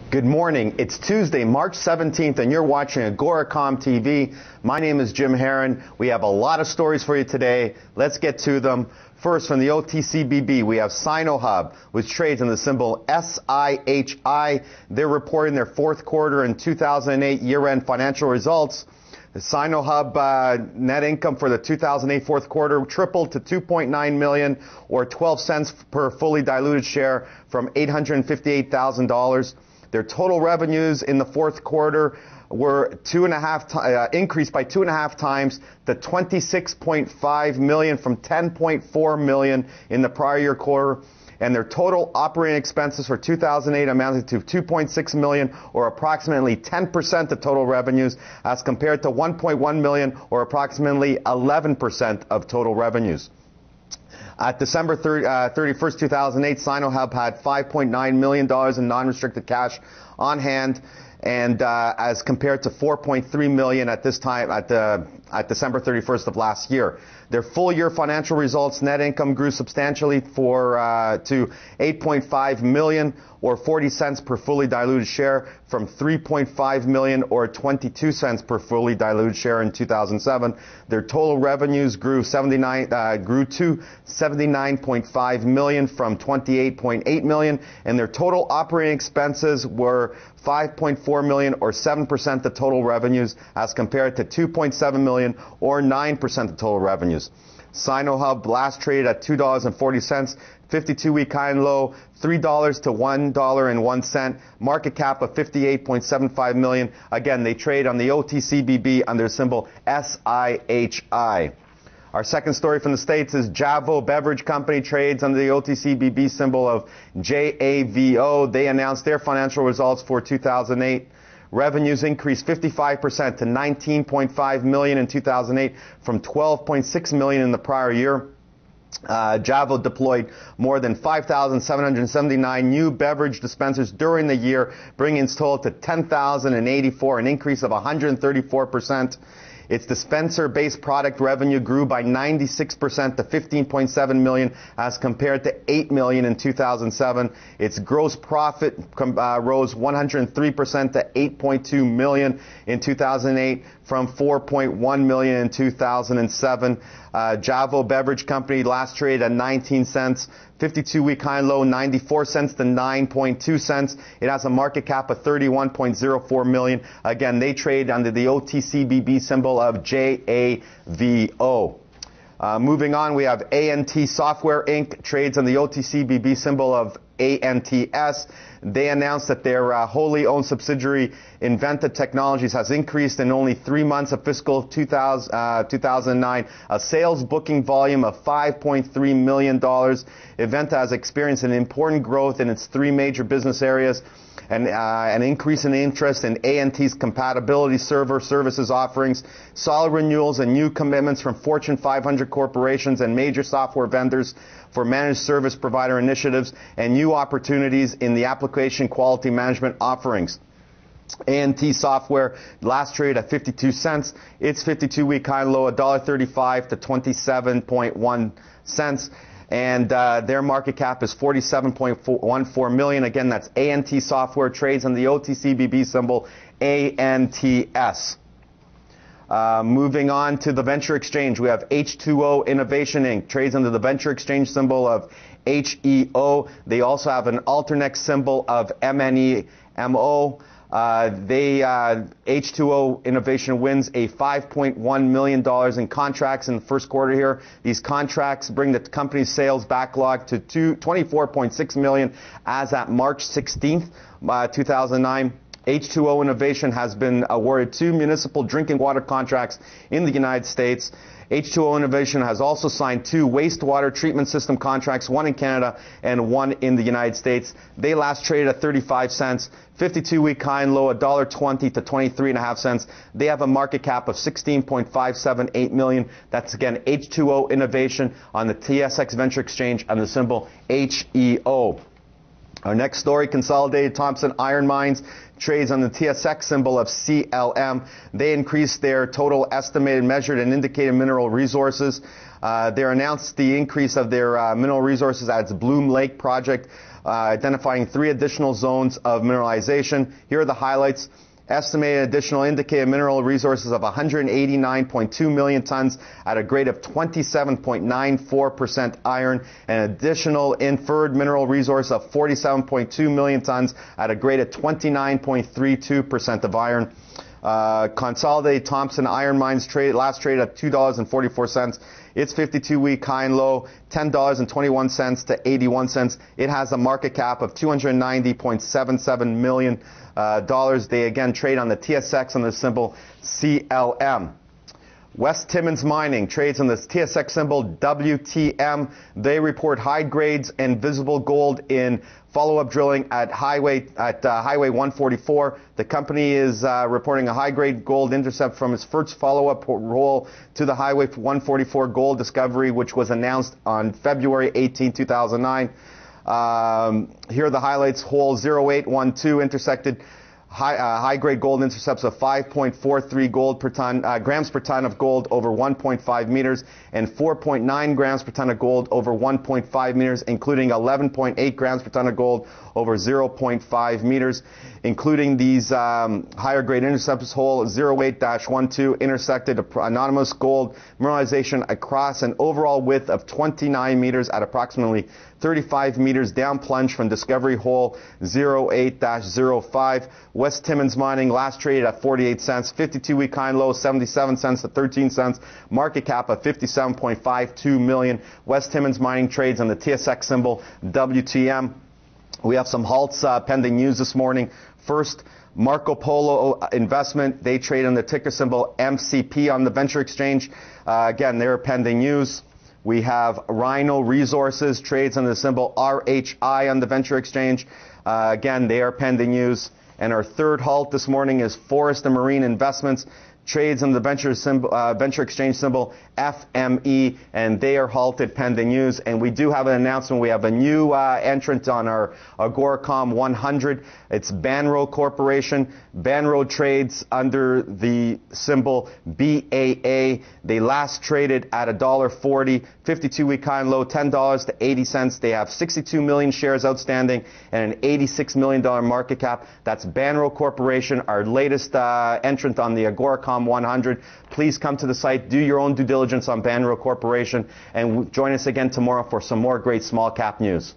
Good morning. It's Tuesday, March 17th, and you're watching AGORACOM TV. My name is Jim Herron. We have a lot of stories for you today. Let's get to them. First, from the OTC BB, we have SinoHub, which trades in the symbol SIHI. They're reporting their fourth quarter and 2008 year-end financial results. The SinoHub net income for the 2008 fourth quarter tripled to $2.9 million, or 12 cents per fully diluted share, from $858,000. Their total revenues in the fourth quarter were increased by 2.5 times to $26.5 million from $10.4 million in the prior year quarter. And their total operating expenses for 2008 amounted to $2.6 million, or approximately 10% of total revenues, as compared to $1.1 million, or approximately 11% of total revenues. At December 31st, 2008, SinoHub had $5.9 million in non-restricted cash on hand, and as compared to $4.3 million at this time at December 31st of last year. Their full-year financial results, net income grew substantially to $8.5 million, or 40 cents per fully diluted share, from $3.5 million, or 22 cents per fully diluted share in 2007. Their total revenues grew to $79.5 million from $28.8 million, and their total operating expenses were $5.4 million, or 7% of total revenues, as compared to $2.7 million, or 9% of total revenues. SinoHub last traded at $2.40, 52-week high and low, $3 to $1.01, market cap of $58.75 million. Again, they trade on the OTC BB under symbol SIHI. Our second story from the States is Javo Beverage Company trades under the OTC BB symbol of JAVO. They announced their financial results for 2008. Revenues increased 55% to $19.5 million in 2008 from $12.6 million in the prior year. Javo deployed more than 5,779 new beverage dispensers during the year, bringing its total to 10,084, an increase of 134%. Its dispenser-based product revenue grew by 96% to $15.7 million, as compared to $8 million in 2007. Its gross profit rose 103% to $8.2 million in 2008 from $4.1 million in 2007. Javo Beverage Company last traded at 19 cents. 52-week high and low, 94 cents to 9.2 cents. It has a market cap of $31.04 million. Again, they trade under the OTC BB symbol of JAVO. Moving on, we have ANT Software Inc. trades on the OTC BB symbol of ANTS. They announced that their wholly owned subsidiary Inventa Technologies has increased in only 3 months of fiscal 2009 a sales booking volume of $5.3 million. Inventa has experienced an important growth in its 3 major business areas, and an increase in interest in ANT's compatibility server services offerings, solid renewals and new commitments from Fortune 500 corporations and major software vendors for managed service provider initiatives, and new opportunities in the application quality management offerings. ANT Software last traded at 52 cents. Its 52-week high and low, $1.35 to 27.1 cents. And their market cap is $47.14 million. Again, that's ANT Software, trades on the OTC BB symbol ANTS. Moving on to the Venture Exchange, we have H2O Innovation Inc. trades under the Venture Exchange symbol of HEO. They also have an Alternex symbol of MNEMO. H2O Innovation wins a $5.1 million in contracts in the first quarter here. These contracts bring the company's sales backlog to $24.6 million as at March 16th, 2009. H2O Innovation has been awarded 2 municipal drinking water contracts in the United States. H2O Innovation has also signed 2 wastewater treatment system contracts, 1 in Canada and 1 in the United States. They last traded at 35 cents, 52-week high and low, $1.20 to 23.5 cents. They have a market cap of $16.578 million. That's again H2O Innovation on the TSX Venture Exchange on the symbol HEO. Our next story, Consolidated Thompson Iron Mines trades on the TSX symbol of CLM. They increased their total estimated, measured, and indicated mineral resources. They announced the increase of their mineral resources at its Bloom Lake project, identifying 3 additional zones of mineralization. Here are the highlights. Estimated additional indicated mineral resources of 189.2 million tons at a grade of 27.94% iron, and additional inferred mineral resource of 47.2 million tons at a grade of 29.32% of iron. Consolidated Thompson Iron Mines last traded at $2.44. Its 52-week high and low, $10.21 to 81 cents. It has a market cap of $290.77 million. They again trade on the TSX on the symbol CLM. West Timmins Mining trades on the TSX symbol WTM. They report high grades and visible gold in follow-up drilling at Highway 144. The company is reporting a high-grade gold intercept from its first follow-up hole to the Highway 144 gold discovery, which was announced on February 18, 2009. Here are the highlights. Hole 0812 intersected high-grade gold intercepts of 5.43 gold per ton, grams per ton of gold over 1.5 meters, and 4.9 grams per ton of gold over 1.5 meters, including 11.8 grams per ton of gold over 0.5 meters. Including these higher grade intercepts, hole 08-12 intersected anonymous gold mineralization across an overall width of 29 meters at approximately 35 meters down plunge from discovery hole 08-05. West Timmins Mining last traded at 48 cents, 52-week high and low 77 cents to 13 cents, market cap of $57.52 million. West Timmins Mining trades on the TSX symbol WTM. We have some halts pending news this morning. First, Marco Polo Investment, they trade on the ticker symbol MCP on the Venture Exchange. Again, they're pending news. We have Rhino Resources, trades on the symbol RHI on the Venture Exchange. Again, they are pending news. And our third halt this morning is Forest and Marine Investments, trades on the Venture Exchange symbol FME, and they are halted pending news. And we do have an announcement. We have a new entrant on our AGORACOM 100. It's Banro Corporation. Banro trades under the symbol BAA. They last traded at $1.40, 52-week high and low, $10 to 80 cents. They have 62 million shares outstanding and an $86 million market cap. That's Banro Corporation, our latest entrant on the AGORACOM 100. Please come to the site, do your own due diligence on Banro Corporation, and join us again tomorrow for some more great small cap news.